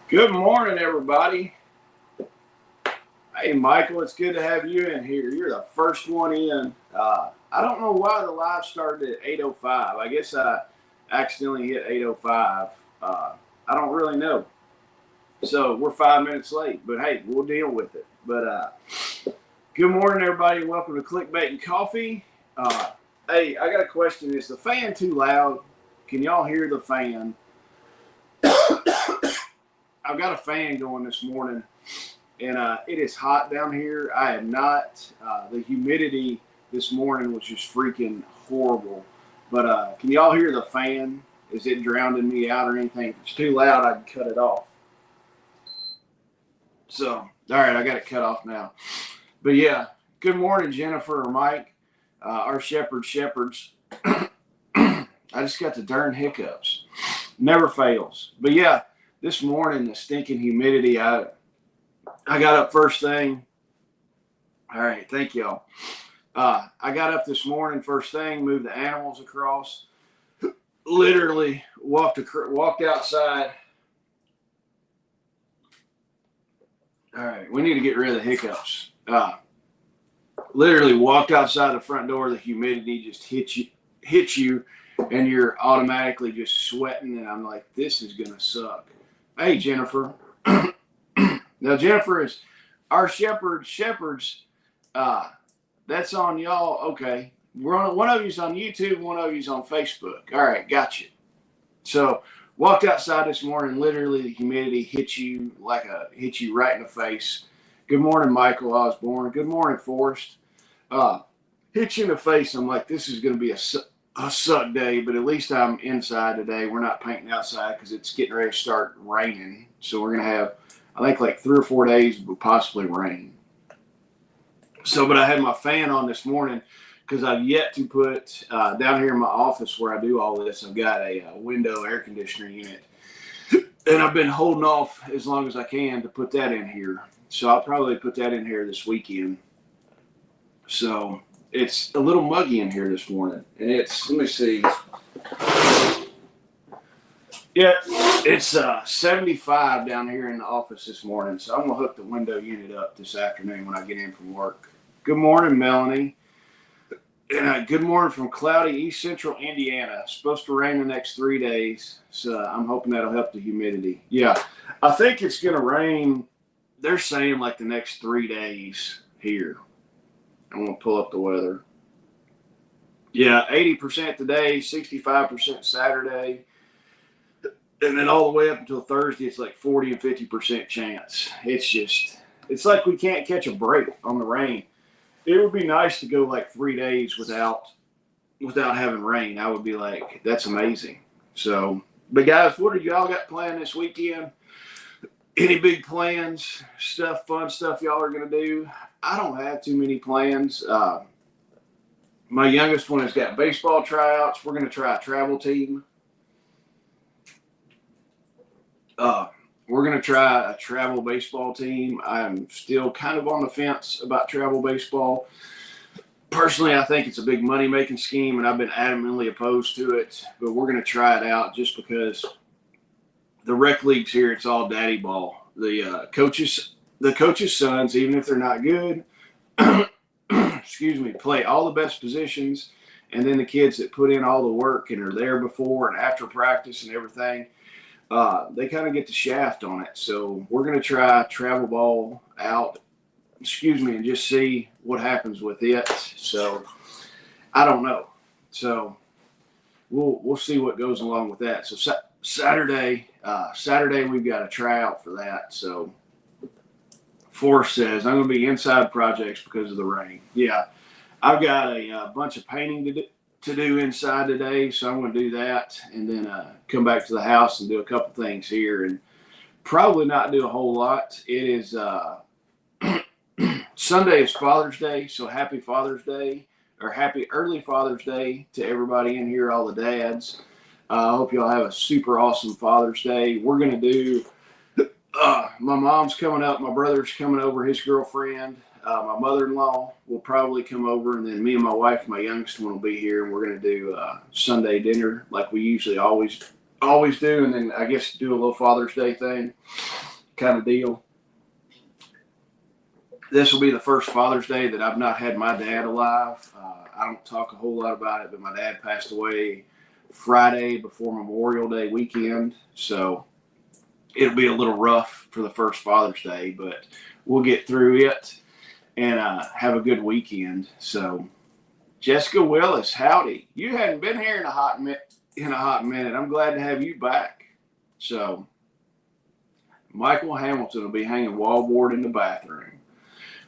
Good morning, everybody. Hey, Michael, it's good to have you in here. You're the first one in. I don't know why the live started at 8:05. I guess I accidentally hit 8:05. I don't really know. So we're 5 minutes late, but hey, we'll deal with it. But good morning, everybody. Welcome to Clickbait and Coffee. Hey, I got a question. Is the fan too loud? Can y'all hear the fan? I've got a fan going this morning, and it is hot down here. I am not. The humidity this morning was just freaking horrible. But can y'all hear the fan? Is it drowning me out or anything? If it's too loud, I can cut it off. So, all right, I got it cut off now. But yeah, good morning, Jennifer or Mike, our shepherds. I just got the darn hiccups. Never fails. But yeah, this morning, the stinking humidity, I got up first thing. All right, thank y'all. I got up this morning, first thing, moved the animals across, literally walked outside. All right, we need to get rid of the hiccups. Literally walked outside the front door, the humidity just hits you, and you're automatically just sweating, and I'm like, this is going to suck. Hey, Jennifer. Now, Jennifer is our shepherds. That's on y'all. Okay. One of you's on YouTube, one of you's on Facebook. All right, got you. So, walked outside this morning. Literally, the humidity hits you right in the face. Good morning, Michael Osborne. Good morning, Forrest. Hit you in the face. I'm like, this is going to be a suck day, but at least I'm inside today. We're not painting outside because it's getting ready to start raining. So we're going to have, I think, like 3 or 4 days with possibly rain. So, but I had my fan on this morning because I've yet to put, down here in my office where I do all this, I've got a window air conditioner unit. And I've been holding off as long as I can to put that in here. So I'll probably put that in here this weekend. So it's a little muggy in here this morning. And it's, let me see. Yeah, it's 75 down here in the office this morning. So I'm going to hook the window unit up this afternoon when I get in from work. Good morning, Melanie. And good morning from cloudy East Central Indiana. It's supposed to rain the next 3 days. So I'm hoping that'll help the humidity. Yeah, I think it's going to rain. They're saying like the next 3 days here. I'm going to pull up the weather. Yeah, 80% today, 65% Saturday. And then all the way up until Thursday, it's like 40 and 50% chance. It's like we can't catch a break on the rain. It would be nice to go like 3 days without having rain. I would be like, that's amazing. So, but guys, what do y'all got planned this weekend? Any big plans, fun stuff y'all are going to do? I don't have too many plans. My youngest one has got baseball tryouts. We're going to try a travel team. We're going to try a travel baseball team. I'm still kind of on the fence about travel baseball. Personally, I think it's a big money-making scheme, and I've been adamantly opposed to it. But we're going to try it out just because the rec leagues here, it's all daddy ball. The coaches' sons, even if they're not good, play all the best positions. And then the kids that put in all the work and are there before and after practice and everything, they kind of get the shaft on it. So we're going to try travel ball out, and just see what happens with it. So I don't know. So we'll see what goes along with that. So Saturday we've got a tryout for that. So Forrest says, I'm going to be inside projects because of the rain. Yeah, I've got a bunch of painting to do inside today, so I'm going to do that and then come back to the house and do a couple things here and probably not do a whole lot. It is Sunday is Father's Day, so happy Father's Day, or happy early Father's Day to everybody in here, all the dads. I hope y'all have a super awesome Father's Day. We're going to do, my mom's coming up, my brother's coming over, his girlfriend, my mother-in-law will probably come over, and then me and my wife, my youngest one, will be here, and we're going to do Sunday dinner like we usually always always do, and then I guess do a little Father's Day thing kind of deal. This will be the first Father's Day that I've not had my dad alive. I don't talk a whole lot about it, but my dad passed away Friday before Memorial Day weekend, so it'll be a little rough for the first Father's Day, but we'll get through it and have a good weekend. So, Jessica Willis, howdy! You hadn't been here in a hot minute. I'm glad to have you back. So, Michael Hamilton will be hanging wallboard in the bathroom.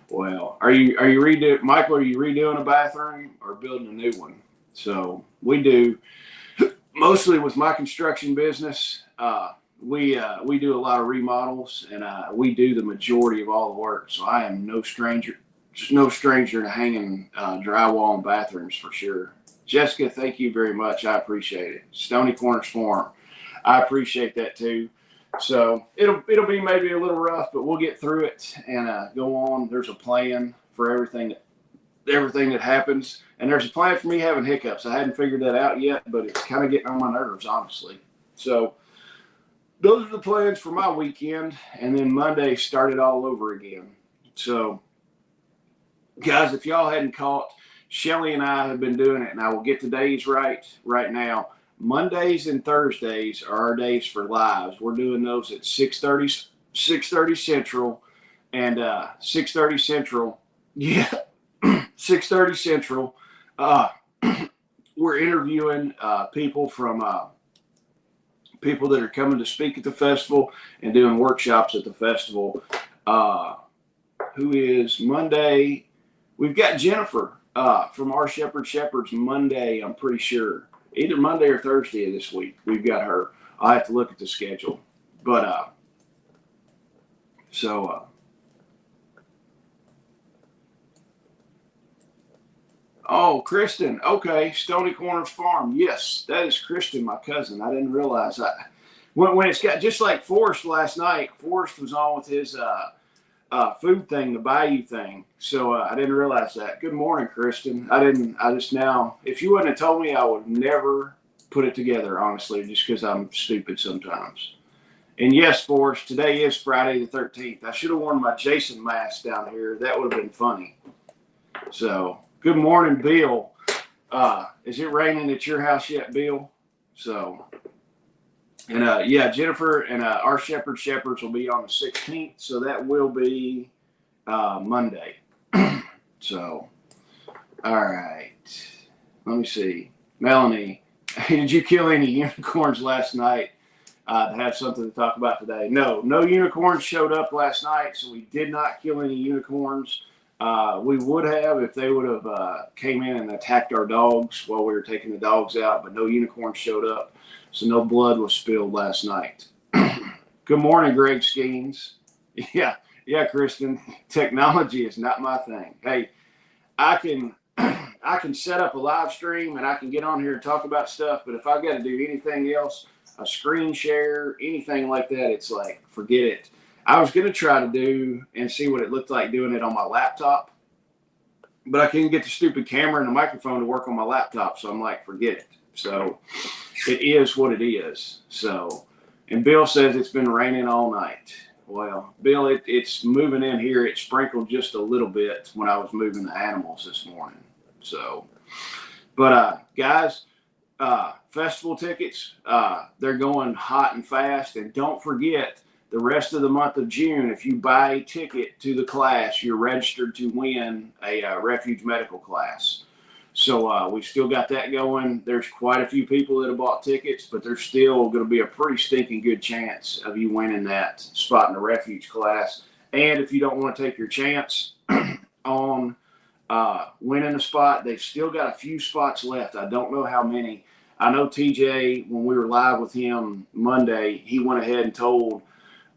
Well, are you redoing, Michael? Are you redoing a bathroom or building a new one? So we do mostly with my construction business. We do a lot of remodels, and we do the majority of all the work. So I am no stranger to hanging drywall in bathrooms for sure. Jessica, thank you very much. I appreciate it. Stony Corners Farm, I appreciate that too. So it'll be maybe a little rough, but we'll get through it and go on. There's a plan for everything that happens, and there's a plan for me having hiccups. I hadn't figured that out yet, but it's kind of getting on my nerves, honestly. So those are the plans for my weekend, and then Monday start it all over again. So guys, if y'all hadn't caught, Shelly and I have been doing it, and I will get the days right now. Mondays and Thursdays are our days for lives. We're doing those at 6:30 Central, and 6:30 Central. Yeah, 6:30 Central. We're interviewing people from people that are coming to speak at the festival and doing workshops at the festival. Who is Monday? We've got Jennifer from Our Shepherds Monday, I'm pretty sure. Either Monday or Thursday of this week, we've got her. I have to look at the schedule. But, oh, Kristen. Okay, Stony Corners Farm. Yes, that is Kristen, my cousin. I didn't realize that. When it's got, just like Forrest last night, Forrest was on with his food thing, the Bayou thing. So I didn't realize that. Good morning, Kristen. I just now, if you wouldn't have told me, I would never put it together, honestly, just because I'm stupid sometimes. And yes, Forrest, today is Friday the 13th. I should have worn my Jason mask down here. That would have been funny. So, good morning, Bill. Is it raining at your house yet, Bill? So, and yeah, Jennifer and Our Shepherds will be on the 16th, so that will be Monday. So, all right. Let me see. Melanie, did you kill any unicorns last night to have something to talk about today? No unicorns showed up last night, so we did not kill any unicorns. We would have if they would have came in and attacked our dogs while we were taking the dogs out, but no unicorns showed up. So no blood was spilled last night. Good morning, Greg Skeens. Yeah, Kristen. Technology is not my thing. Hey, I can set up a live stream and I can get on here and talk about stuff, but if I've got to do anything else, a screen share, anything like that, it's like, forget it. I was going to try to do and see what it looked like doing it on my laptop, but I couldn't get the stupid camera and the microphone to work on my laptop, so I'm like, forget it. So it is what it is. So, and Bill says it's been raining all night. Well, Bill, it's moving in here. It sprinkled just a little bit when I was moving the animals this morning. So, but guys, festival tickets, they're going hot and fast. And don't forget, the rest of the month of June, if you buy a ticket to the class, you're registered to win a refuge medical class. So we've still got that going. There's quite a few people that have bought tickets, but there's still going to be a pretty stinking good chance of you winning that spot in the refuge class. And if you don't want to take your chance on winning a spot, they've still got a few spots left. I don't know how many. I know TJ, when we were live with him Monday, he went ahead and told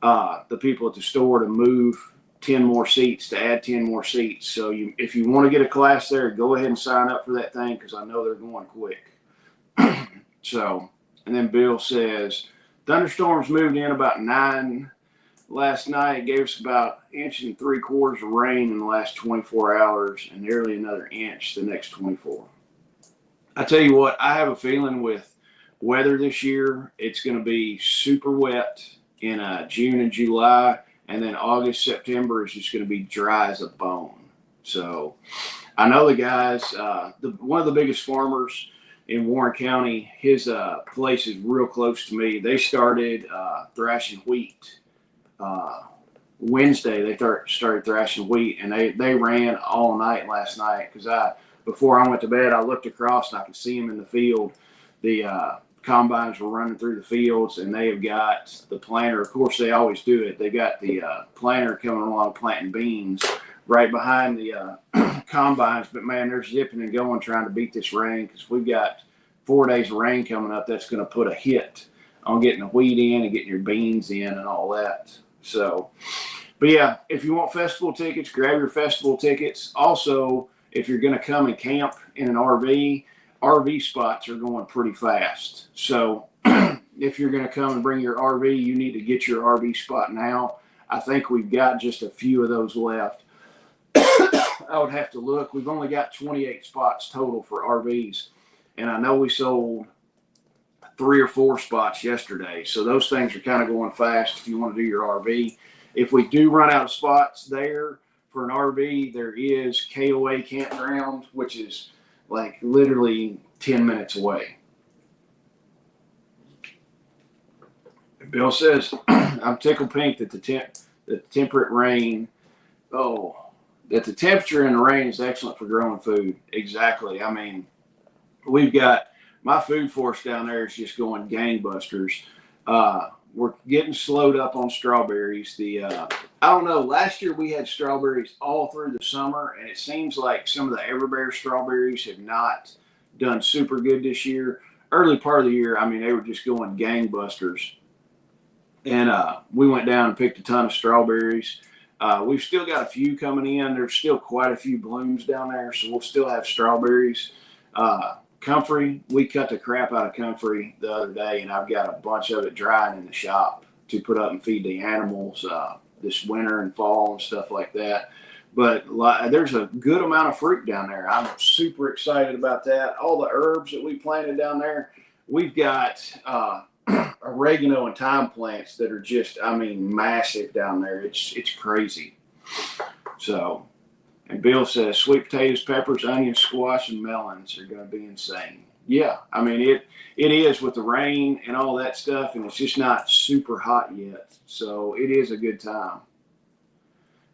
the people at the store to move 10 more seats, to add 10 more seats. So if you want to get a class there, go ahead and sign up for that thing, because I know they're going quick. So, and then Bill says, thunderstorms moved in about 9 last night. Gave us about 1 3/4 inches of rain in the last 24 hours and nearly another inch the next 24. I tell you what, I have a feeling with weather this year. It's going to be super wet in June and July, and then August, September is just going to be dry as a bone. So I know the guys, one of the biggest farmers in Warren County, his place is real close to me. They started thrashing wheat. Wednesday they started thrashing wheat, and they ran all night last night because before I went to bed, I looked across and I could see them in the field. The combines were running through the fields, and they have got the planter. Of course, they always do it. They got the planter coming along planting beans right behind the combines. But man, they're zipping and going trying to beat this rain because we've got 4 days of rain coming up. That's going to put a hit on getting the wheat in and getting your beans in and all that. So, but yeah, if you want festival tickets, grab your festival tickets. Also, if you're going to come and camp in an RV spots are going pretty fast. So if you're going to come and bring your RV, you need to get your RV spot now. I think we've got just a few of those left. I would have to look. We've only got 28 spots total for RVs. And I know we sold 3 or 4 spots yesterday. So those things are kind of going fast if you want to do your RV. If we do run out of spots there for an RV, there is KOA Campground, which is like literally 10 minutes away. Bill says, I'm tickled pink that the temperate rain, that the temperature in the rain is excellent for growing food. Exactly. I mean, we've got, my food forest down there is just going gangbusters. We're getting slowed up on strawberries. I don't know, last year we had strawberries all through the summer, and it seems like some of the Everbear strawberries have not done super good this year. Early part of the year, I mean, they were just going gangbusters. And we went down and picked a ton of strawberries. We've still got a few coming in. There's still quite a few blooms down there, so we'll still have strawberries. Comfrey, we cut the crap out of comfrey the other day, and I've got a bunch of it drying in the shop to put up and feed the animals this winter and fall and stuff like that. But there's a good amount of fruit down there. I'm super excited about that. All the herbs that we planted down there, we've got oregano and thyme plants that are just, I mean, massive down there. It's crazy. So, and Bill says sweet potatoes, peppers, onions, squash, and melons are going to be insane. Yeah, I mean, it is with the rain and all that stuff, and it's just not super hot yet. So it is a good time.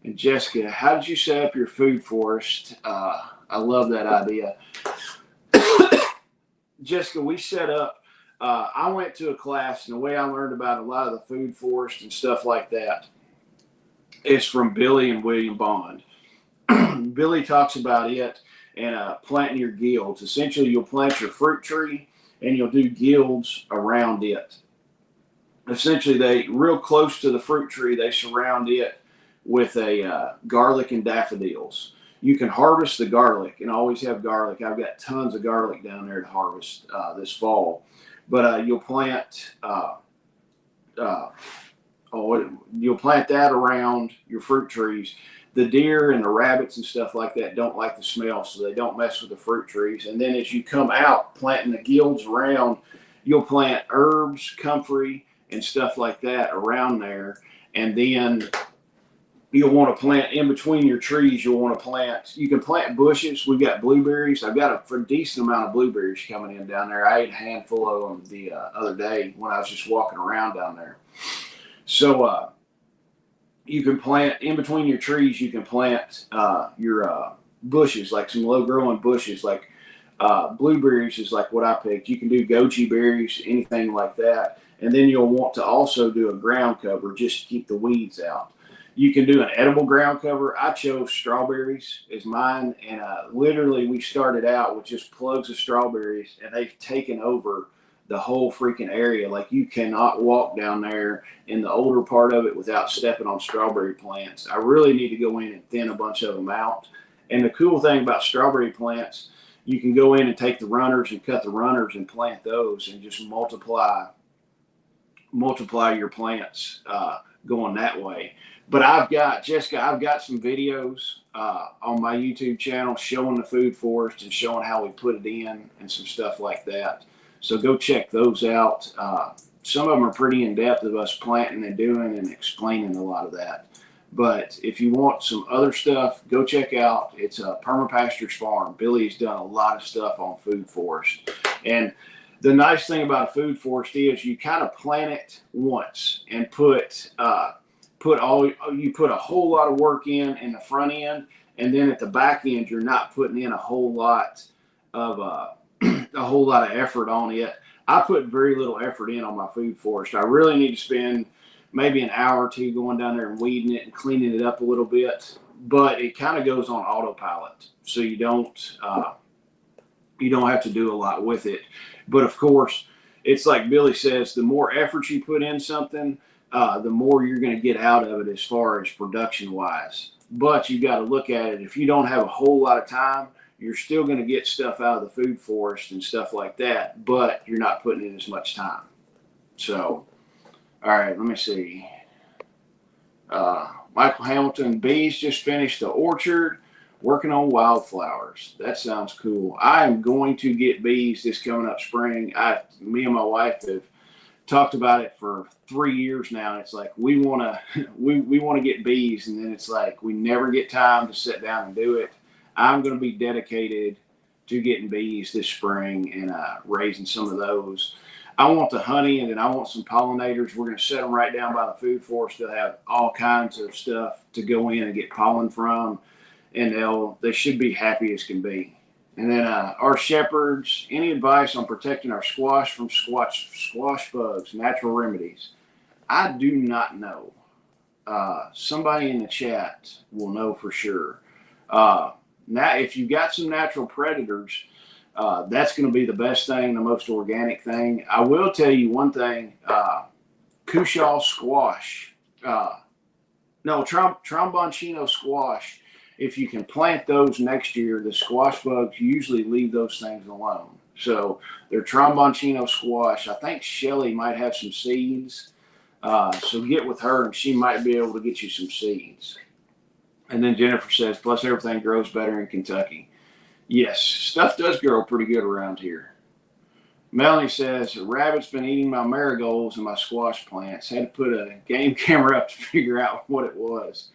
And Jessica, how did you set up your food forest? I love that idea. Jessica, we set up, I went to a class, and the way I learned about a lot of the food forest and stuff like that is from Billy and William Bond. Billy talks about it and planting your guilds. Essentially, you'll plant your fruit tree and you'll do guilds around it. Essentially, they real close to the fruit tree, they surround it with a garlic and daffodils. You can harvest the garlic and always have garlic. I've got tons of garlic down there to harvest this fall. But you'll plant you'll plant that around your fruit trees. The deer and the rabbits and stuff like that don't like the smell, so they don't mess with the fruit trees. And then as you come out planting the guilds around, you'll plant herbs, comfrey, and stuff like that around there. And then you'll want to plant in between your trees. You can plant bushes. We've got blueberries. I've got a decent amount of blueberries coming in down there. I ate a handful of them the other day when I was just walking around down there. So you can plant in between your trees. You can plant your bushes, like some low growing bushes, like blueberries is like what I picked. You can do goji berries, anything like that. And then you'll want to also do a ground cover just to keep the weeds out. You can do an edible ground cover. I chose strawberries as mine, and literally we started out with just plugs of strawberries, and they've taken over the whole freaking area. Like, you cannot walk down there in the older part of it without stepping on strawberry plants. I really need to go in and thin a bunch of them out. And the cool thing about strawberry plants, you can go in and take the runners and cut the runners and plant those and just multiply your plants going that way. But I've got some videos on my YouTube channel showing the food forest and showing how we put it in and some stuff like that. So go check those out. Some of them are pretty in-depth of us planting and doing and explaining a lot of that. But if you want some other stuff, go check out. It's a Permapastures Farm. Billy's done a lot of stuff on food forest. And the nice thing about a food forest is you kind of plant it once and put a whole lot of work in the front end, and then at the back end you're not putting in a whole lot of effort on it. I put very little effort in on my food forest. I really need to spend maybe an hour or two going down there and weeding it and cleaning it up a little bit, but it kind of goes on autopilot, so you don't have to do a lot with it. But of course, it's like Billy says, the more effort you put in something, the more you're going to get out of it as far as production wise. But you got to look at it. If you don't have a whole lot of time, you're still going to get stuff out of the food forest and stuff like that, but you're not putting in as much time. So, all right, let me see. Michael Hamilton, bees just finished the orchard, working on wildflowers. That sounds cool. I am going to get bees this coming up spring. Me and my wife have talked about it for 3 years now. It's like we want to get bees, and then it's like we never get time to sit down and do it. I'm going to be dedicated to getting bees this spring and raising some of those. I want the honey, and then I want some pollinators. We're going to set them right down by the food forest. They'll have all kinds of stuff to go in and get pollen from, and they should be happy as can be. And then our shepherds, any advice on protecting our squash from squash bugs, natural remedies? I do not know. Somebody in the chat will know for sure. Now, if you've got some natural predators, that's going to be the best thing, the most organic thing. I will tell you one thing, Cushaw squash, Tromboncino squash, if you can plant those next year, the squash bugs usually leave those things alone. So they're Tromboncino squash. I think Shelly might have some seeds. So get with her and she might be able to get you some seeds. And then Jennifer says, plus everything grows better in Kentucky. Yes, stuff does grow pretty good around here. Melanie says, a rabbit's been eating my marigolds and my squash plants. Had to put a game camera up to figure out what it was.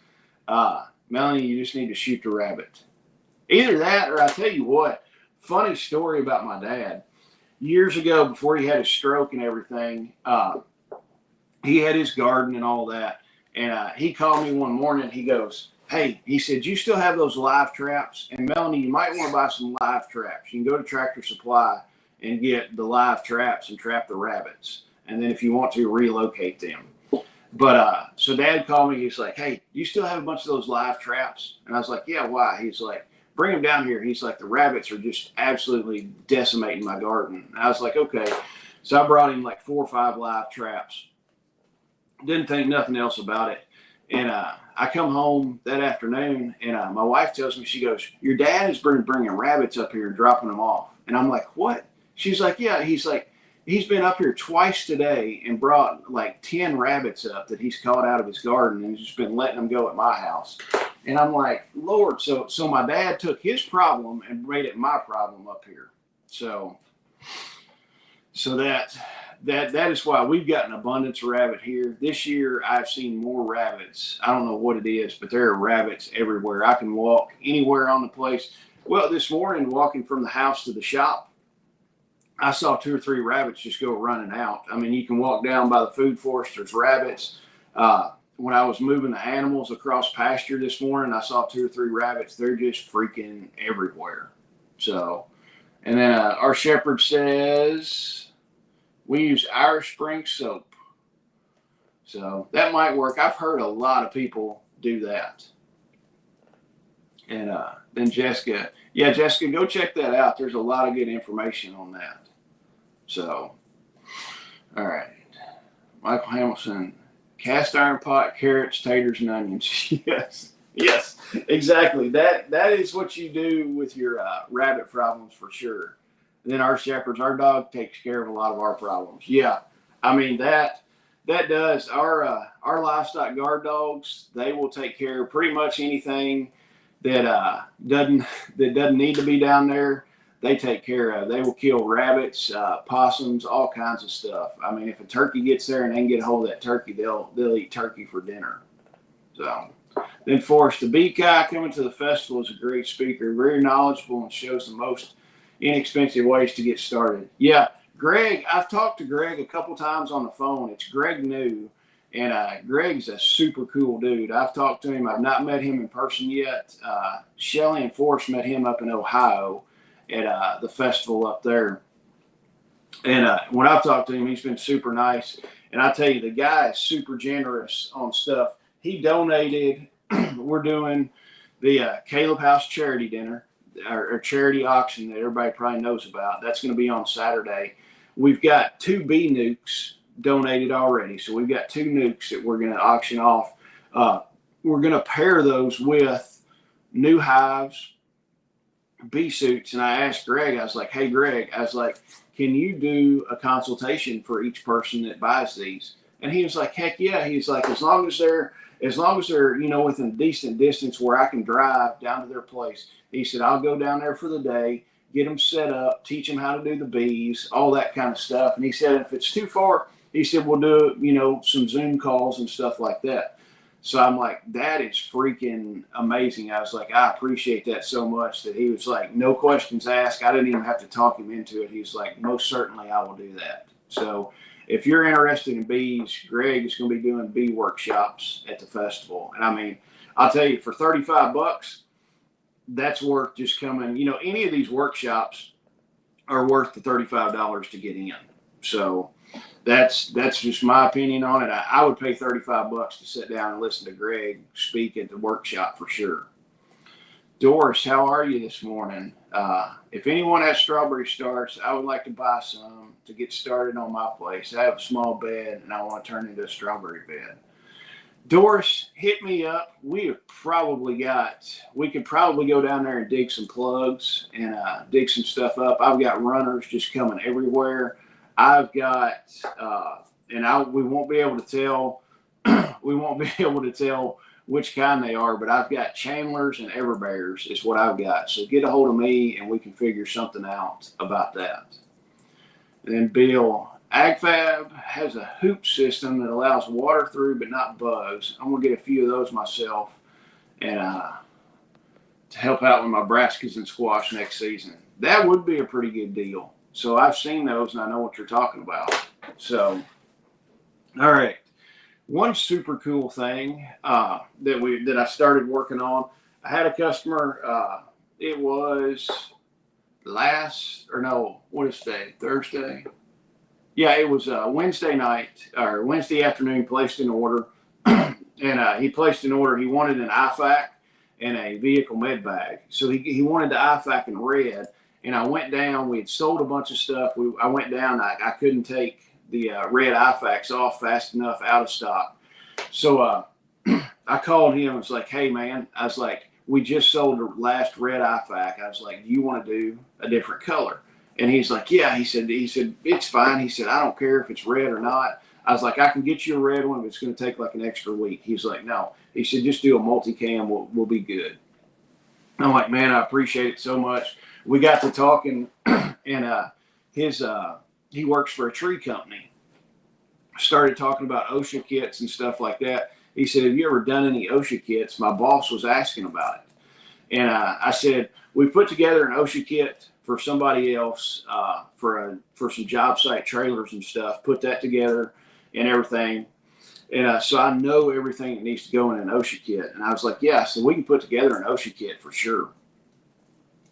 Melanie, you just need to shoot the rabbit. Either that, or I tell you what, funny story about my dad. Years ago, before he had his stroke and everything, he had his garden and all that. And he called me one morning. He goes, hey, he said, you still have those live traps? And Melanie, you might want to buy some live traps. You can go to Tractor Supply and get the live traps and trap the rabbits. And then if you want to, relocate them. But so Dad called me. He's like, hey, do you still have a bunch of those live traps? And I was like, yeah, why? He's like, bring them down here. He's like, the rabbits are just absolutely decimating my garden. And I was like, okay. So I brought him like 4 or 5 live traps. Didn't think nothing else about it. And I come home that afternoon, and my wife tells me, she goes, your dad has been bringing rabbits up here and dropping them off. And I'm like, what? She's like, yeah. He's like, he's been up here twice today and brought like 10 rabbits up that he's caught out of his garden and just been letting them go at my house. And I'm like, Lord, so my dad took his problem and made it my problem up here. So that is why we've got an abundance of rabbit here. This year, I've seen more rabbits. I don't know what it is, but there are rabbits everywhere. I can walk anywhere on the place. Well, this morning, walking from the house to the shop, I saw 2 or 3 rabbits just go running out. I mean, you can walk down by the food forest. There's rabbits. When I was moving the animals across pasture this morning, I saw 2 or 3 rabbits. They're just freaking everywhere. So, and then our shepherd says, we use Irish Spring soap. So that might work. I've heard a lot of people do that. And then Jessica, go check that out. There's a lot of good information on that. So, all right. Michael Hamilton, cast iron pot, carrots, taters, and onions. Yes, exactly. That is what you do with your rabbit problems for sure. And then our shepherds, our dog takes care of a lot of our problems. Yeah, I mean that does. Our livestock guard dogs, they will take care of pretty much anything that doesn't need to be down there. they take care of. They will kill rabbits, possums, all kinds of stuff. I mean, if a turkey gets there and they can get a hold of that turkey, they'll eat turkey for dinner. So then Forrest, the bee guy coming to the festival is a great speaker, very knowledgeable, and shows the most inexpensive ways to get started. Yeah, Greg, I've talked to Greg a couple times on the phone. It's Greg New, and Greg's a super cool dude. I've talked to him. I've not met him in person yet. Shelly and Forrest met him up in Ohio at the festival up there. And when I've talked to him, he's been super nice. And I tell you, the guy is super generous on stuff. He donated. We're doing the Caleb House charity dinner, or charity auction that everybody probably knows about. That's going to be on Saturday. We've got 2 bee nukes donated already. So we've got 2 nukes that we're going to auction off. We're going to pair those with new hives, bee suits. And I asked Greg, I was like, hey, Greg, I was like, can you do a consultation for each person that buys these? And he was like, heck yeah. He's like, as long as they're, you know, within a decent distance where I can drive down to their place. He said, I'll go down there for the day, get them set up, teach them how to do the bees, all that kind of stuff. And he said, if it's too far, he said, we'll do, you know, some Zoom calls and stuff like that. So I'm like, that is freaking amazing. I was like, I appreciate that so much. That he was like, no questions asked. I didn't even have to talk him into it. He's like, most certainly I will do that. So if you're interested in bees, Greg is going to be doing bee workshops at the festival. And I mean, I'll tell you, for $35, that's worth just coming. You know, any of these workshops are worth the $35 to get in. So that's just my opinion on it. I would pay $35 to sit down and listen to Greg speak at the workshop for sure. Doris, how are you this morning? If anyone has strawberry starts, I would like to buy some to get started on my place. I have a small bed and I want to turn it into a strawberry bed. Doris, hit me up. We could probably go down there and dig some plugs and dig some stuff up. I've got runners just coming everywhere. I've got, we won't be able to tell which kind they are, but I've got Chandlers and Everbears is what I've got. So get a hold of me and we can figure something out about that. And then Bill, AgFab has a hoop system that allows water through but not bugs. I'm going to get a few of those myself and to help out with my brassicas and squash next season. That would be a pretty good deal. So I've seen those and I know what you're talking about. So, all right. One super cool thing that I started working on. I had a customer. It was what is today? Thursday. Yeah, it was Wednesday night or Wednesday afternoon. Placed an order, and he placed an order. He wanted an IFAC and a vehicle med bag. So he wanted the IFAC in red. And I went down. We had sold a bunch of stuff. I went down. I couldn't take the red IFACs off fast enough, out of stock. So I called him and was like, hey, man, I was like, we just sold the last red IFAC. I was like, do you want to do a different color? And he's like, yeah. He said, it's fine. He said, I don't care if it's red or not. I was like, I can get you a red one, but it's going to take like an extra week. He's like, no. He said, just do a multicam. We'll be good. I'm like, man, I appreciate it so much. We got to talking, and he works for a tree company. Started talking about OSHA kits and stuff like that. He said, have you ever done any OSHA kits? My boss was asking about it. And I said, we put together an OSHA kit for somebody else for some job site trailers and stuff, put that together and everything. And so I know everything that needs to go in an OSHA kit. And I was like, yeah, so we can put together an OSHA kit for sure.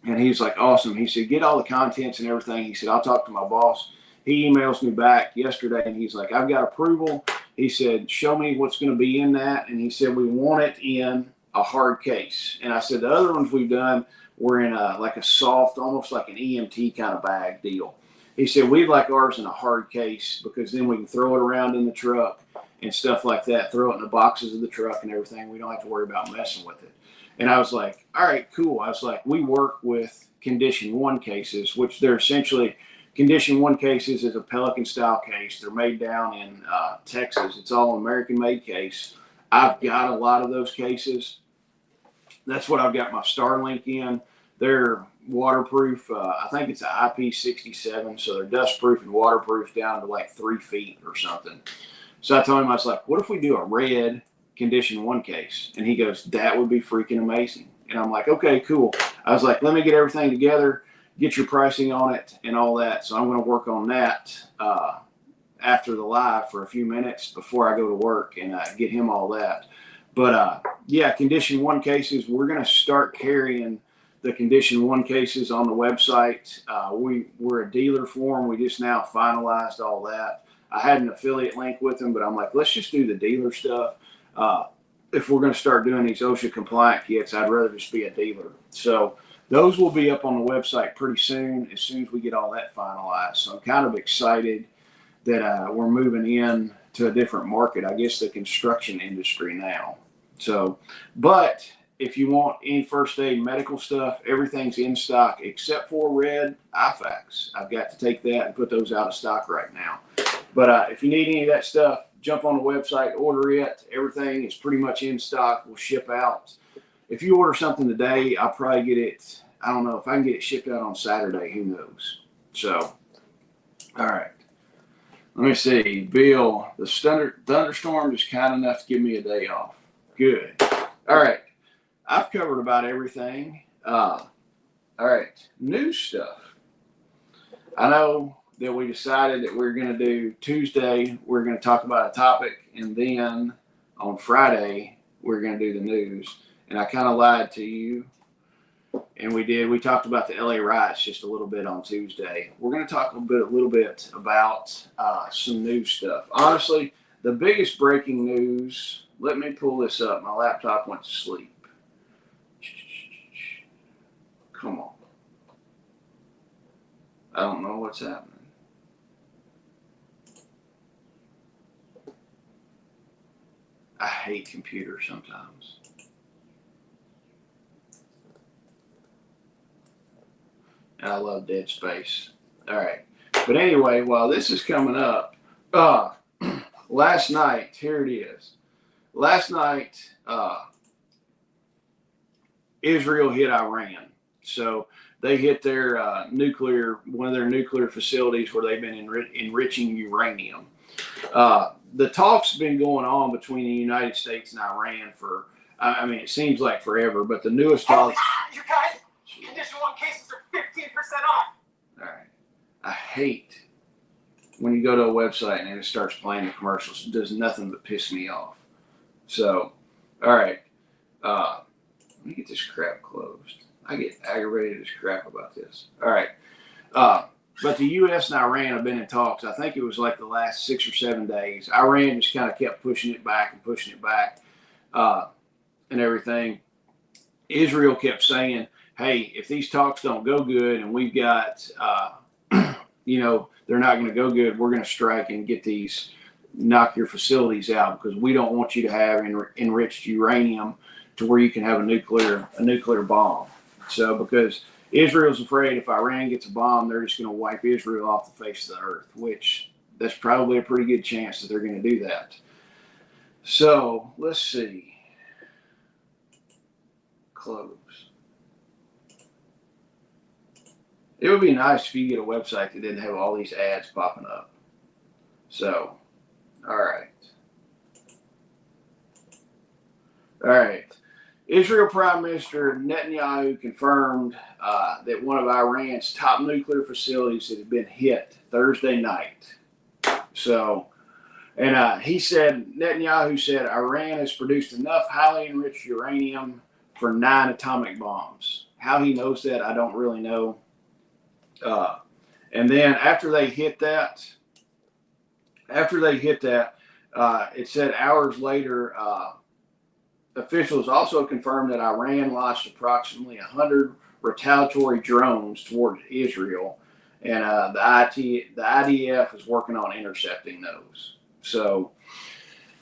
And he's like, awesome. He said, get all the contents and everything. He said, I'll talk to my boss. He emails me back yesterday and he's like, I've got approval. He said, show me what's going to be in that. And he said, we want it in a hard case. And I said, the other ones we've done were in like a soft, almost like an EMT kind of bag deal. He said, we'd like ours in a hard case because then we can throw it around in the truck and stuff like that, throw it in the boxes of the truck and everything. We don't have to worry about messing with it. And I was like, all right, cool. I was like, we work with Condition 1 cases, which they're essentially, Condition 1 cases is a Pelican style case. They're made down in Texas. It's all American made case. I've got a lot of those cases. That's what I've got my Starlink in. They're waterproof. I think it's an IP67, so they're dustproof and waterproof down to like 3 feet or something. So I told him, I was like, what if we do a red condition 1 case? And he goes, that would be freaking amazing. And I'm like, okay, cool. I was like, let me get everything together, get your pricing on it and all that. So I'm going to work on that after the live for a few minutes before I go to work and get him all that. But yeah, condition 1 cases, we're going to start carrying the condition 1 cases on the website. We're a dealer for them. We just now finalized all that. I had an affiliate link with them, but I'm like, let's just do the dealer stuff. If we're going to start doing these OSHA compliant kits, I'd rather just be a dealer. So those will be up on the website pretty soon as we get all that finalized. So I'm kind of excited that we're moving in to a different market, I guess the construction industry now. So, but if you want any first aid medical stuff, everything's in stock except for red IFAKs. I've got to take that and put those out of stock right now. But if you need any of that stuff, jump on the website, order it. Everything is pretty much in stock. We'll ship out. If you order something today, I'll probably get it. I don't know if I can get it shipped out on Saturday. Who knows? So, all right. Let me see. Bill, the thunderstorm is kind enough to give me a day off. Good. All right. I've covered about everything. All right. New stuff. I know that we decided that we're going to do Tuesday, we're going to talk about a topic, and then on Friday, we're going to do the news. And I kind of lied to you. And we did. We talked about the LA riots just a little bit on Tuesday. We're going to talk a little bit about some new stuff. Honestly, the biggest breaking news, let me pull this up. My laptop went to sleep. Come on. I don't know what's happening. I hate computers sometimes. And I love dead space. All right. But anyway, while this is coming up, last night, here it is. Last night, Israel hit Iran. So they hit their one of their nuclear facilities where they've been enriching uranium. The talk's been going on between the United States and Iran for, I mean, it seems like forever, but the newest talks. You guys, condition 1 cases are 15% off. All right. I hate when you go to a website and it starts playing the commercials. It does nothing but piss me off. So, all right. Let me get this crap closed. I get aggravated as crap about this. All right. But the U.S. and Iran have been in talks. I think it was like the last 6 or 7 days. Iran just kind of kept pushing it back and everything. Israel kept saying, hey, if these talks don't go good and we've got, they're not going to go good, we're going to strike and knock your facilities out because we don't want you to have enriched uranium to where you can have a nuclear bomb. So because Israel's afraid if Iran gets a bomb, they're just going to wipe Israel off the face of the earth, which that's probably a pretty good chance that they're going to do that. So let's see. Close. It would be nice if you get a website that didn't have all these ads popping up. So, all right. All right. Israel Prime Minister Netanyahu confirmed that one of Iran's top nuclear facilities had been hit Thursday night. So, and Netanyahu said Iran has produced enough highly enriched uranium for 9 atomic bombs. How he knows that, I don't really know. And then after they hit that, it said hours later, officials also confirmed that Iran launched approximately 100 retaliatory drones toward Israel, and the IDF is working on intercepting those. So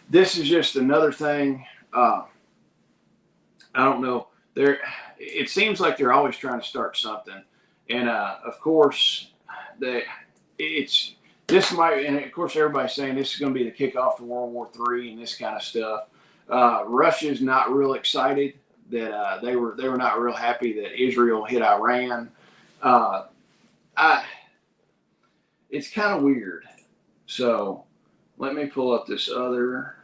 this is just another thing. I don't know. It seems like they're always trying to start something, and of course, everybody's saying this is going to be the kickoff to World War III and this kind of stuff. Russia's not real excited that they were not real happy that Israel hit Iran. It's kind of weird. So let me pull up this other,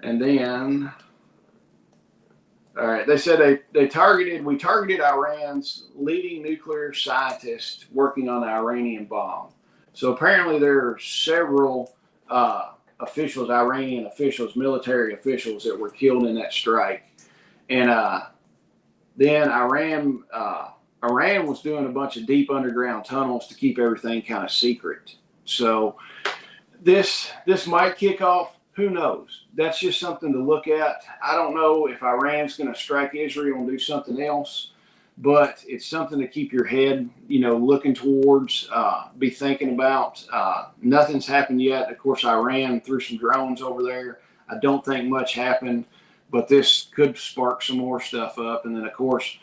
and then. All right, they said we targeted Iran's leading nuclear scientist working on the Iranian bomb. So apparently there are several officials, Iranian officials, military officials that were killed in that strike. And then Iran was doing a bunch of deep underground tunnels to keep everything kind of secret. So this might kick off. Who knows? That's just something to look at. I don't know if Iran's going to strike Israel and do something else, but it's something to keep your head, looking towards, be thinking about. Nothing's happened yet. Of course, Iran threw some drones over there. I don't think much happened, but this could spark some more stuff up. And then, of course,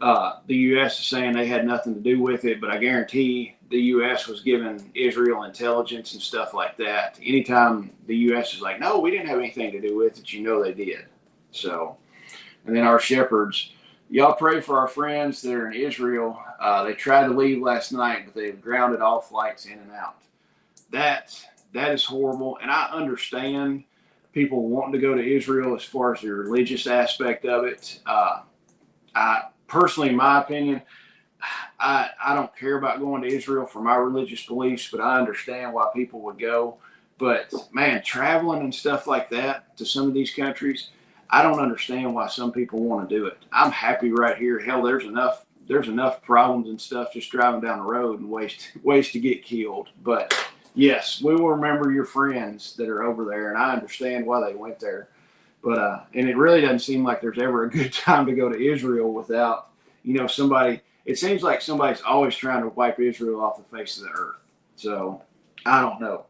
the U.S. is saying they had nothing to do with it, but I guarantee the U.S. was giving Israel intelligence and stuff like that. Anytime the U.S. is like, no, we didn't have anything to do with it, they did. So, and then our shepherds, y'all pray for our friends that are in Israel. They tried to leave last night, but they've grounded all flights in and out. That is horrible, and I understand people wanting to go to Israel as far as the religious aspect of it. I personally, in my opinion, I don't care about going to Israel for my religious beliefs, but I understand why people would go. But man, traveling and stuff like that to some of these countries, I don't understand why some people want to do it. I'm happy right here. Hell, there's enough problems and stuff just driving down the road and ways to get killed. But yes, we will remember your friends that are over there, and I understand why they went there. But and it really doesn't seem like there's ever a good time to go to Israel without, somebody. It seems like somebody's always trying to wipe Israel off the face of the earth. So I don't know.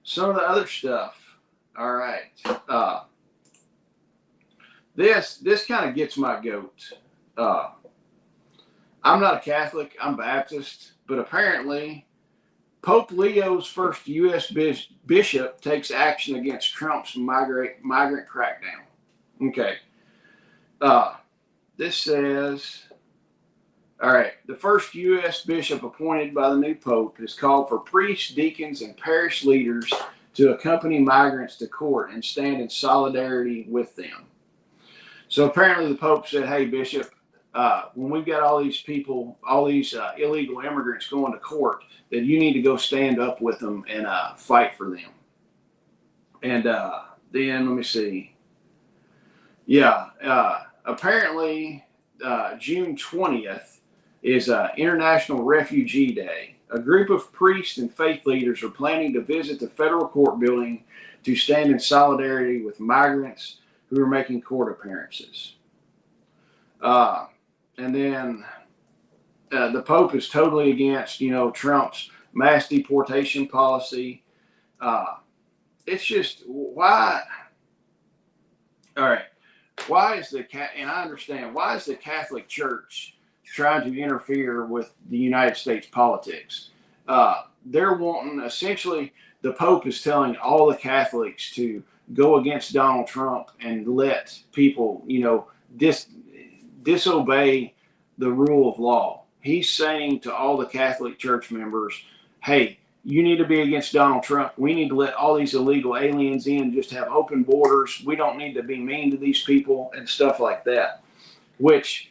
Some of the other stuff. All right. This kind of gets my goat. I'm not a Catholic. I'm Baptist, but apparently Pope Leo's first U.S. bishop takes action against Trump's migrant crackdown. Okay. This says, all right, the first U.S. bishop appointed by the new pope has called for priests, deacons, and parish leaders to accompany migrants to court and stand in solidarity with them. So apparently the pope said, hey, bishop, when we've got all these people, all these illegal immigrants going to court, that you need to go stand up with them and fight for them. And then, let me see. Yeah, apparently June 20th is International Refugee Day. A group of priests and faith leaders are planning to visit the federal court building to stand in solidarity with migrants who are making court appearances. And then the Pope is totally against, Trump's mass deportation policy. It's just, why? All right. Why is and I understand, why is the Catholic Church trying to interfere with the United States politics? They're wanting, essentially, the Pope is telling all the Catholics to go against Donald Trump and let people, disobey the rule of law. He's saying to all the Catholic Church members, hey, you need to be against Donald Trump. We need to let all these illegal aliens in, just have open borders. We don't need to be mean to these people and stuff like that. Which,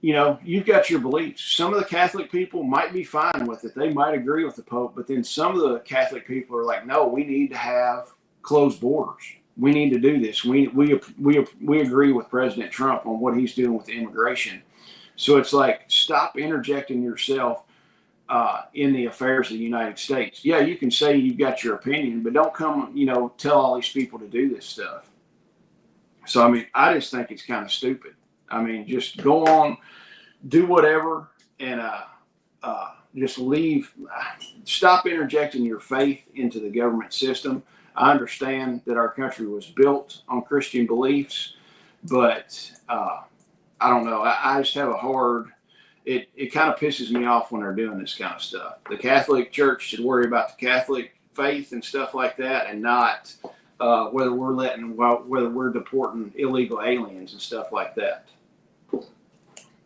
you've got your beliefs. Some of the Catholic people might be fine with it. They might agree with the Pope, but then some of the Catholic people are like, no, we need to have closed borders. We need to do this. We agree with President Trump on what he's doing with immigration. So it's like, stop interjecting yourself in the affairs of the United States. Yeah, you can say you've got your opinion, but don't come, tell all these people to do this stuff. So, I just think it's kind of stupid. Just go on, do whatever, and just leave. Stop interjecting your faith into the government system. I understand that our country was built on Christian beliefs, but I don't know. I just have a hard. It kind of pisses me off when they're doing this kind of stuff. The Catholic Church should worry about the Catholic faith and stuff like that, and not whether we're deporting illegal aliens and stuff like that.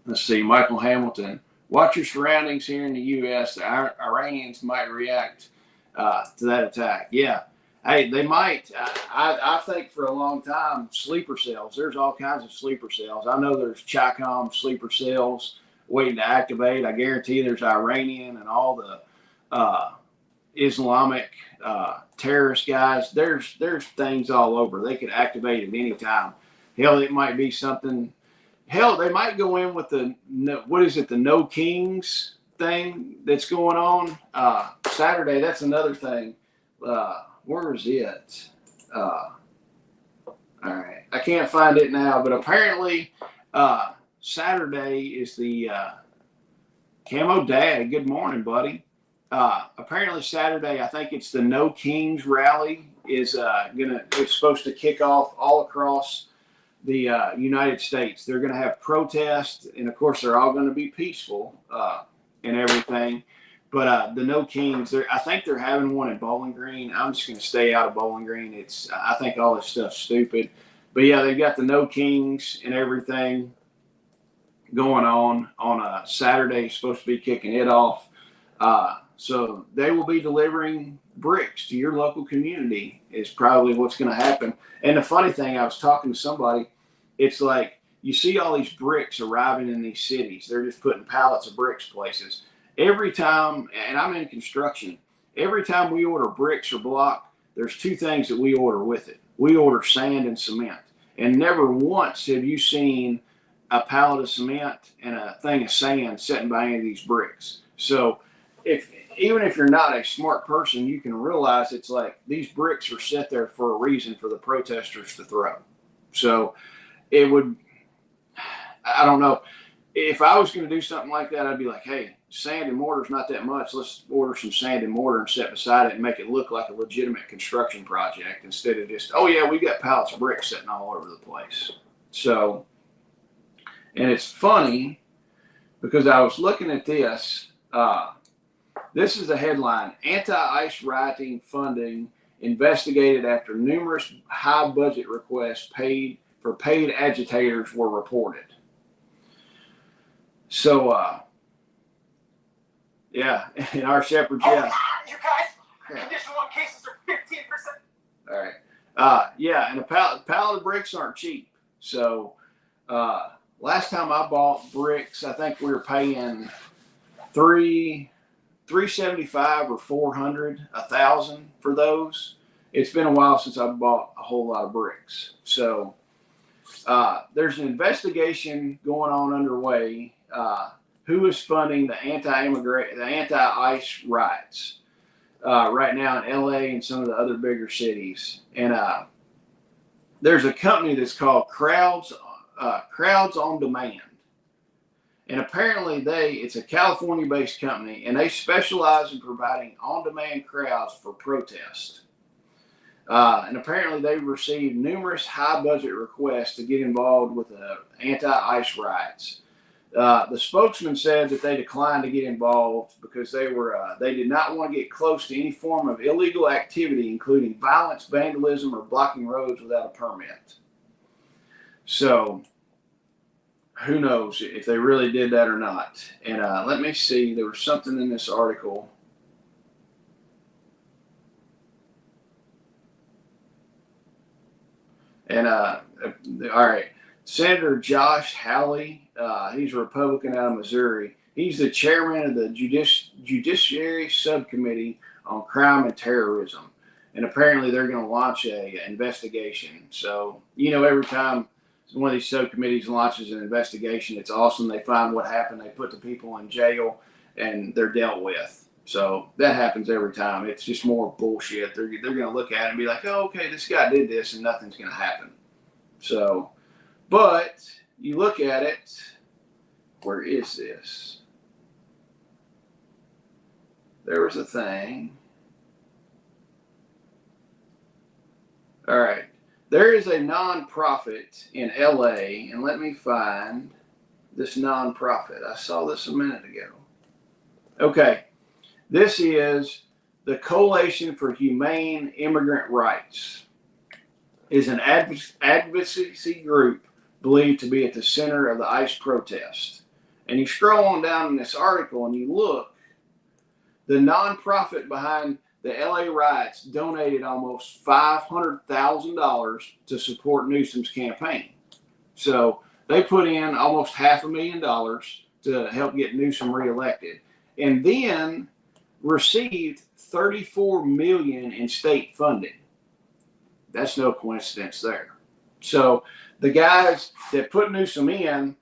Let's see, Michael Hamilton. Watch your surroundings here in the U.S. The Iranians might react to that attack. Yeah. Hey, they might. I think for a long time, sleeper cells. There's all kinds of sleeper cells. I know there's Chicom sleeper cells waiting to activate. I guarantee there's Iranian and all the Islamic terrorist guys. There's things all over. They could activate at any time. Hell, it might be something. Hell, they might go in with the No Kings thing that's going on Saturday. That's another thing. Where is it? All right, I can't find it now, but apparently Saturday is the Camo Dad. Good morning, buddy. Apparently Saturday, I think it's the No Kings rally is it's supposed to kick off all across the United States. They're going to have protests, and of course they're all going to be peaceful and everything. But the No Kings, I think they're having one in Bowling Green. I'm just going to stay out of Bowling Green. I think all this stuff's stupid. But yeah, they've got the No Kings and everything going on a Saturday. Supposed to be kicking it off. So they will be delivering bricks to your local community is probably what's going to happen. And the funny thing, I was talking to somebody, it's like you see all these bricks arriving in these cities. They're just putting pallets of bricks places. Every time, and I'm in construction, every time we order bricks or block, there's two things that we order with it. We order sand and cement. And never once have you seen a pallet of cement and a thing of sand sitting by any of these bricks. So even if you're not a smart person, you can realize it's like these bricks are set there for a reason for the protesters to throw. So I don't know. If I was going to do something like that, I'd be like, hey, sand and mortar's not that much. Let's order some sand and mortar and set beside it and make it look like a legitimate construction project instead of just, oh yeah, we got pallets of bricks sitting all over the place. So, and it's funny because I was looking at this. This is the headline: Anti-ICE rioting funding investigated after numerous high budget requests paid agitators were reported. So, yeah, in our Shepherd, yeah. You guys, condition 1 cases are 15%. All right. Yeah, and a pallet of bricks aren't cheap. So, last time I bought bricks, I think we were paying $375 or $400, $1,000 for those. It's been a while since I bought a whole lot of bricks. So, there's an investigation going on underway. Who is funding the anti-ICE riots right now in LA and some of the other bigger cities? And there's a company that's called Crowds on Demand. And apparently it's a California-based company, and they specialize in providing on-demand crowds for protests. And apparently they've received numerous high-budget requests to get involved with the anti-ICE riots. The spokesman said that they declined to get involved because they did not want to get close to any form of illegal activity, including violence, vandalism, or blocking roads without a permit. So, who knows if they really did that or not. And let me see, there was something in this article. And all right, Senator Josh Hawley, he's a Republican out of Missouri. He's the chairman of the Judiciary Subcommittee on Crime and Terrorism. And apparently they're going to launch an investigation. So, every time one of these subcommittees launches an investigation, it's awesome. They find what happened. They put the people in jail and they're dealt with. So that happens every time. It's just more bullshit. They're going to look at it and be like, oh, okay, this guy did this and nothing's going to happen. So, but you look at it, where is this? There was a thing. All right. There is a nonprofit in LA, and let me find this nonprofit. I saw this a minute ago. Okay. This is the Coalition for Humane Immigrant Rights. is an advocacy group believed to be at the center of the ICE protest. And you scroll on down in this article and you look, the nonprofit behind the LA riots donated almost $500,000 to support Newsom's campaign. So they put in almost $500,000 to help get Newsom reelected, and then received $34 million in state funding. That's no coincidence there. So the guys that put Newsom in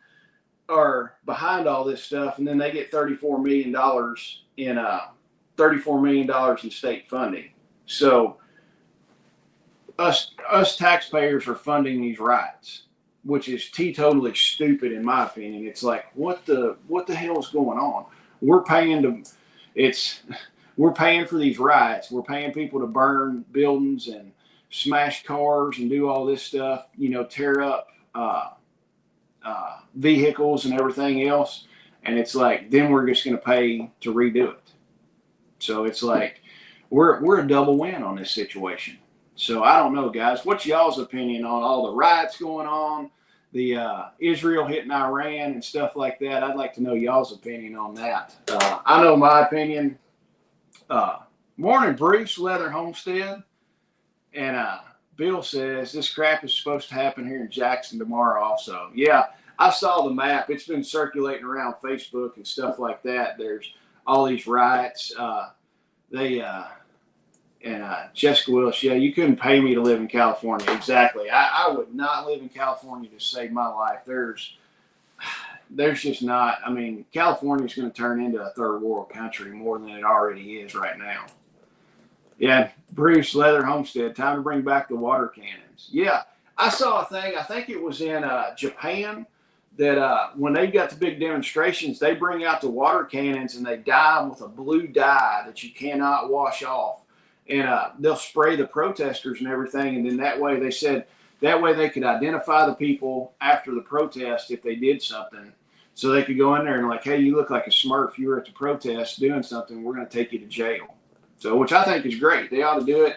are behind all this stuff, and then they get $34 million in state funding. So us taxpayers are funding these riots, which is teetotally stupid in my opinion. It's like, what the hell is going on? We're paying for these riots. We're paying people to burn buildings and smash cars and do all this stuff, tear up vehicles and everything else. And it's like, then we're just going to pay to redo it. So it's like, we're a double win on this situation. So I don't know, guys. What's y'all's opinion on all the riots going on, the Israel hitting Iran and stuff like that? I'd like to know y'all's opinion on that. I know my opinion. Morning, Bruce, Leather Homestead. And Bill says this crap is supposed to happen here in Jackson tomorrow also. Yeah, I saw the map. It's been circulating around Facebook and stuff like that. There's all these riots. Jessica Willis, yeah, you couldn't pay me to live in California. Exactly. I would not live in California to save my life. There's just not. I mean, California's going to turn into a third world country more than it already is right now. Yeah, Bruce, Leather Homestead, time to bring back the water cannons. Yeah, I saw a thing, I think it was in Japan, that when they've got the big demonstrations, they bring out the water cannons and they dye them with a blue dye that you cannot wash off. And they'll spray the protesters and everything, and then that way they said, that way they could identify the people after the protest if they did something. So they could go in there and like, hey, you look like a Smurf, you were at the protest doing something, we're going to take you to jail. So, which I think is great. They ought to do it.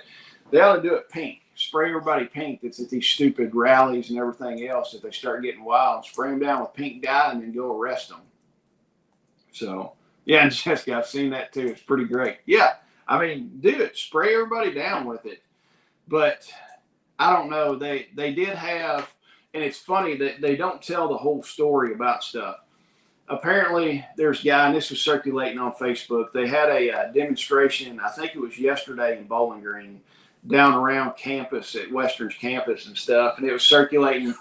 They ought to do it pink. Spray everybody pink that's at these stupid rallies and everything else. If they start getting wild, spray them down with pink dye and then go arrest them. So, yeah, and Jessica, I've seen that too. It's pretty great. Yeah, I mean, do it. Spray everybody down with it. But I don't know. They did have, and it's funny that they don't tell the whole story about stuff. Apparently, there's a guy, and this was circulating on Facebook. They had a demonstration, I think it was yesterday in Bowling Green, down around campus at Western's campus and stuff. And it was circulating.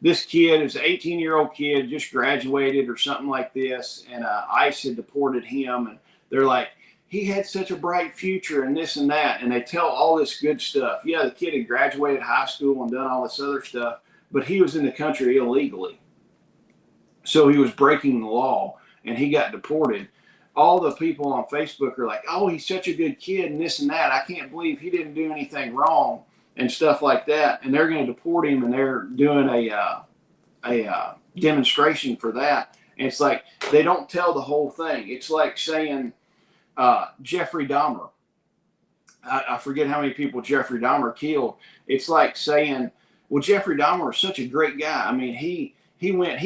This kid is an 18-year-old kid, just graduated or something like this. And ICE had deported him. And they're like, he had such a bright future and this and that. And they tell all this good stuff. Yeah, the kid had graduated high school and done all this other stuff, but he was in the country illegally. So he was breaking the law and he got deported. All the people on Facebook are like, oh, he's such a good kid and this and that. I can't believe he didn't do anything wrong and stuff like that. And they're going to deport him, and they're doing a demonstration for that. And it's like, they don't tell the whole thing. It's like saying Jeffrey Dahmer. I forget how many people Jeffrey Dahmer killed. It's like saying, well, Jeffrey Dahmer is such a great guy. I mean, he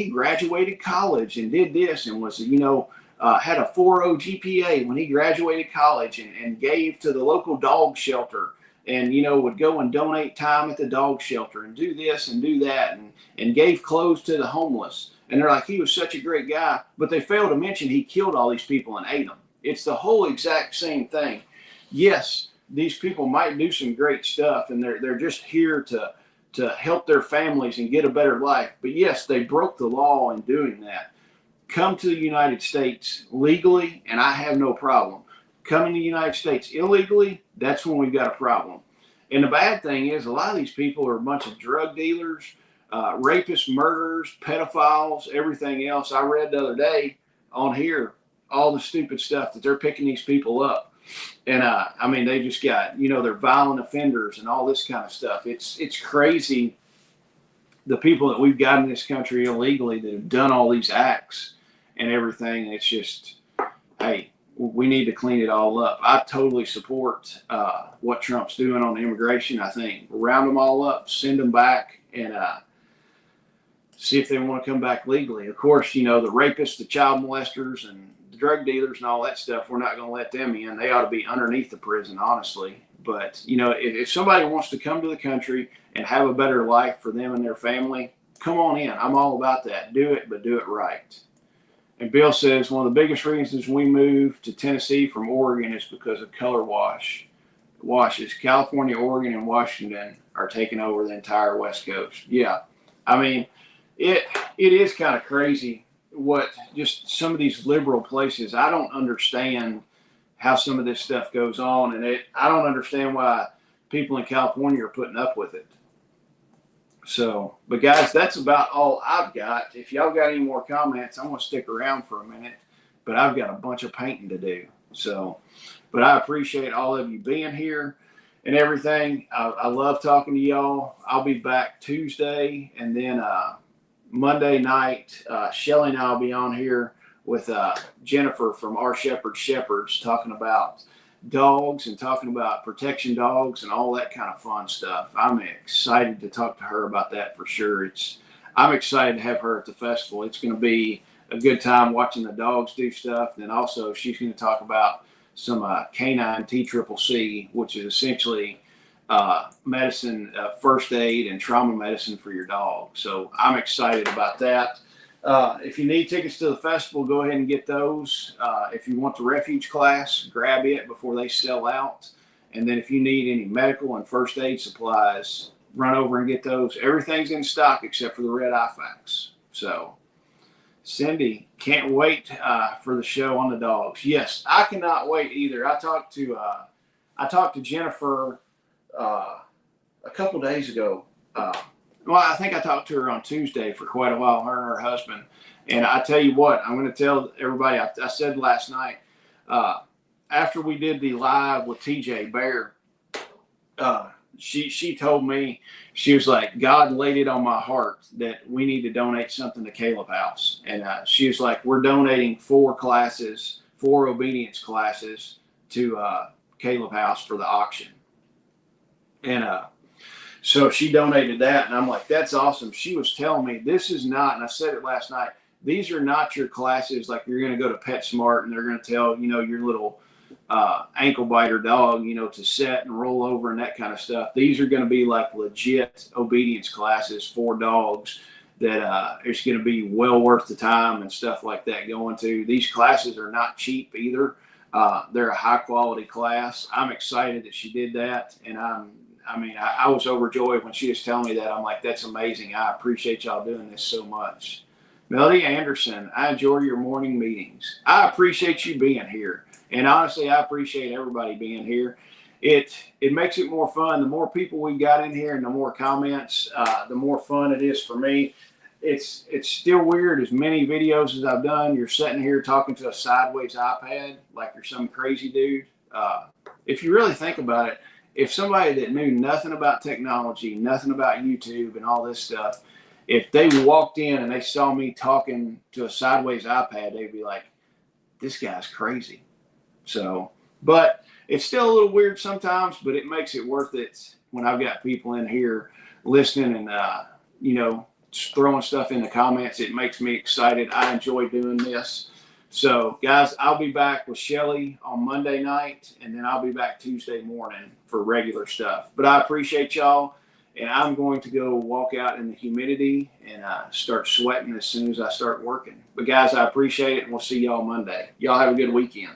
graduated college and did this and was, had a 4.0 GPA when he graduated college and gave to the local dog shelter and, would go and donate time at the dog shelter and do this and do that and gave clothes to the homeless. And they're like, he was such a great guy, but they fail to mention he killed all these people and ate them. It's the whole exact same thing. Yes, these people might do some great stuff and they're just here to help their families and get a better life. But yes, they broke the law in doing that. Come to the United States legally, and I have no problem. Coming to the United States illegally, that's when we've got a problem. And the bad thing is, a lot of these people are a bunch of drug dealers, rapists, murderers, pedophiles, everything else. I read the other day on here all the stupid stuff that they're picking these people up. And they just got, they're violent offenders and all this kind of stuff. It's crazy. The people that we've got in this country illegally that have done all these acts and everything. It's just, hey, we need to clean it all up. I totally support what Trump's doing on the immigration. I think round them all up, send them back, and see if they want to come back legally. Of course, the rapists, the child molesters, and the drug dealers and all that stuff, we're not going to let them in. They ought to be underneath the prison, honestly. But, if somebody wants to come to the country and have a better life for them and their family, come on in. I'm all about that. Do it, but do it right. And Bill says one of the biggest reasons we moved to Tennessee from Oregon is because of color washes. California, Oregon, and Washington are taking over the entire West Coast. Yeah. I mean, it is kind of crazy what just some of these liberal places. I don't understand how some of this stuff goes on, and I don't understand why people in California are putting up with it. So, but guys, that's about all I've got. If y'all got any more comments, I'm going to stick around for a minute, but I've got a bunch of painting to do. So, but I appreciate all of you being here and everything. I love talking to y'all. I'll be back Tuesday, and then Monday night, Shelly and I will be on here with Jennifer from Our Shepherd Shepherds, talking about dogs and talking about protection dogs and all that kind of fun stuff. I'm excited to talk to her about that for sure. I'm excited to have her at the festival. It's going to be a good time watching the dogs do stuff. Then also she's going to talk about some canine TCCC, which is essentially medicine, first aid and trauma medicine for your dog. So I'm excited about that. If you need tickets to the festival, go ahead and get those. If you want the refuge class, grab it before they sell out. And then if you need any medical and first aid supplies, run over and get those. Everything's in stock except for the red IFAX. So, Cindy, can't wait for the show on the dogs. Yes, I cannot wait either. I talked to Jennifer a couple days ago. Well, I think I talked to her on Tuesday for quite a while, her and her husband. And I tell you what, I'm going to tell everybody, I said last night, after we did the live with TJ Bear, she told me, she was like, God laid it on my heart that we need to donate something to Caleb House. And she was like, we're donating 4 obedience classes to Caleb House for the auction. And so she donated that, and I'm like, that's awesome. She was telling me this is not, and I said it last night, these are not your classes like you're going to go to PetSmart and they're going to tell, your little ankle biter dog, to set and roll over and that kind of stuff. These are going to be like legit obedience classes for dogs that it's going to be well worth the time and stuff like that going to. These classes are not cheap either. They're a high quality class. I'm excited that she did that, and I was overjoyed when she was telling me that. I'm like, that's amazing. I appreciate y'all doing this so much. Melody Anderson, I enjoy your morning meetings. I appreciate you being here. And honestly, I appreciate everybody being here. It makes it more fun. The more people we got in here and the more comments, the more fun it is for me. It's still weird. As many videos as I've done, you're sitting here talking to a sideways iPad like you're some crazy dude. If you really think about it, if somebody that knew nothing about technology, nothing about YouTube and all this stuff, if they walked in and they saw me talking to a sideways iPad, they'd be like, this guy's crazy. So, but it's still a little weird sometimes, but it makes it worth it when I've got people in here listening and, throwing stuff in the comments. It makes me excited. I enjoy doing this. So, guys, I'll be back with Shelly on Monday night, and then I'll be back Tuesday morning for regular stuff. But I appreciate y'all, and I'm going to go walk out in the humidity and start sweating as soon as I start working. But, guys, I appreciate it, and we'll see y'all Monday. Y'all have a good weekend.